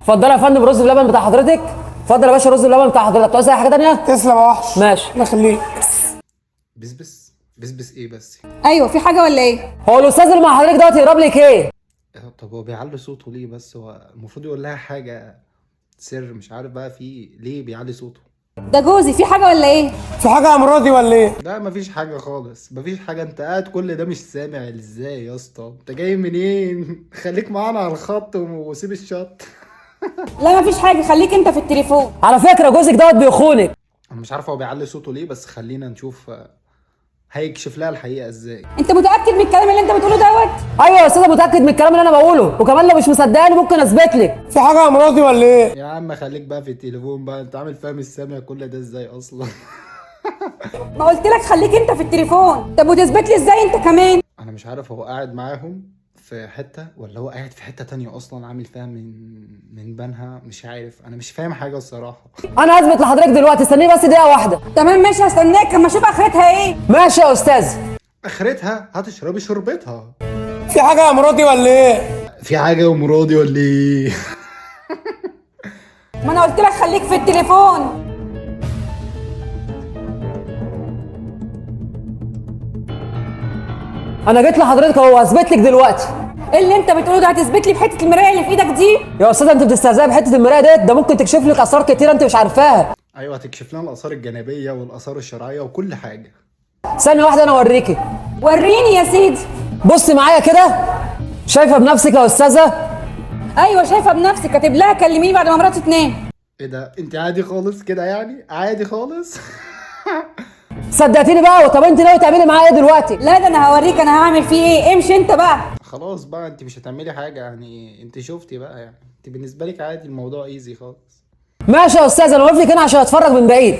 اتفضل يا فندم الرز بلبن بتاع حضرتك. اتفضل يا باشا الرز بلبن بتاع حضرتك. عايز اي حاجه ثانيه؟ تسلم يا وحش. ماشي. الله يخليك. بسبس ايه بس؟ ايوه في حاجه ولا ايه؟ هو الاستاذ اللي مع حضرتك دوت يقرب لك ايه؟ طب هو بيعلي صوته ليه بس؟ هو المفروض يقول لها حاجة سر، مش عارف بقى في ليه بيعلي صوته. ده جوزي، في حاجه ولا ايه؟ في حاجه يا مرادي ولا ايه؟ لا مفيش حاجة خالص، مفيش حاجة. انت قاعد كل ده مش سامع ازاي يا اسطى؟ انت جاي منين؟ خليك معانا على الخط وسيب الشط. لا مفيش حاجه، خليك انت في التليفون. على فكره جوزك دوت بيخونك. انا مش عارف هو بيعلي صوته ليه، بس خلينا نشوف هيكشف لها الحقيقة ازاي. انت متاكد من الكلام اللي انت بتقوله دوت؟ ايوه يا استاذ متاكد من الكلام اللي انا بقوله، وكمان لو مش مصدقاني ممكن اثبت لك. في حاجه يا مرادي ولا ايه؟ يا عم خليك بقى في التليفون بقى، انت عامل فاهم السامع كل ده ازاي اصلا؟ ما قلت لك خليك انت في التليفون. طب وتثبت لي ازاي انت كمان؟ انا مش عارف هو قاعد معاهم في حتة ولا هو قاعد في حتة تانية اصلا، عامل فيها من بنها، مش عارف. انا مش فاهم حاجة الصراحة. انا هثبت لحضرتك دلوقتي، استنيني بس دقيقه واحده. تمام ماشي، هستناك اما اشوف اخرتها ايه. ماشي يا استاذ. اخرتها هتشربي شربتها. في حاجه يا مرادي ولا ايه؟ في حاجة يا مرادي ولا ايه؟ ما انا قلت لك خليك في التليفون. انا جيت لحضرتك اهو، هثبت لك دلوقتي. ايه اللي انت بتقوله ده؟ هتثبت لي بحته المرايه اللي في ايدك دي؟ يا استاذ انت بتستهزئ بحته المرايه ديت؟ ده ممكن تكشف لك اسرار كتيره انت مش عارفاها. ايوه هتكشف لنا الاثار الجانبية والاثار الشرعية وكل حاجة. ثانيه واحده انا اوريكي. وريني يا سيدي. بص معايا كده، شايفه بنفسك يا استاذه؟ ايوه شايفه بنفسي، كاتب لها كلميني بعد ما مراتي تنام. ايه ده؟ انت عادي خالص كده يعني؟ عادي خالص. صدقتيني بقى؟ طب انت ناوي تعملي معايا ايه دلوقتي؟ لا ده انا هوريك انا هعمل فيه ايه. امشي انت بقى. خلاص بقى انت مش هتعملي حاجة يعني، انت شفتي بقى يعني، انت بالنسبة لك عادي، الموضوع ايزي خالص. ماشي يا استاذ، انا واقف لك هنا عشان اتفرج من بعيد.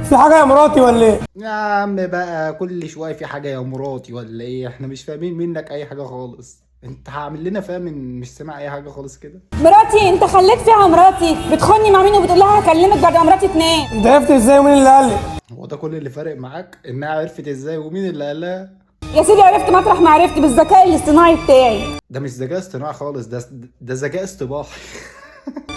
في حاجه يا مراتي ولا ايه؟ يا عم بقى كل شويه في حاجه يا مراتي ولا ايه؟ احنا مش فاهمين منك اي حاجه خالص. انت هعمل لنا فاهم ان مش سامع اي حاجه خالص كده. مراتي؟ انت خليت فيها مراتي بتخوني مع مين وبتقول لها هكلمك بعد ما مراتي تنام؟ انت عرفت ازاي ومين اللي قال لك؟ هو ده كل اللي فارق معاك انها عرفت ازاي ومين اللي قالها؟ يا سيدي عرفت مطرح ما عرفت، بالذكاء الاصطناعي بتاعي. ده مش ذكاء اصطناعي خالص، ده ذكاء اصطباحي.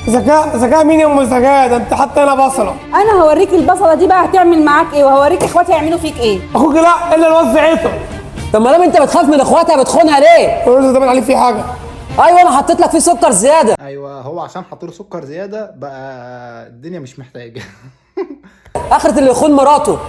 ذكاء مين يا ام ذكاء؟ ده انت حتى انا بصله. انا هوريك البصله دي بقى هتعمل معاك ايه، وهوريك اخواتي هيعملوا فيك ايه. اخوك لا الا الواد زعيته. طب ما دام انت بتخاف من اخواتها بتخونها ليه؟ الرز ده باين عليه فيه حاجه. ايوه انا حطيت لك فيه سكر زياده. ايوه هو عشان حط له سكر زياده بقى الدنيا مش محتاجه. اخرة اللي يخون مراته.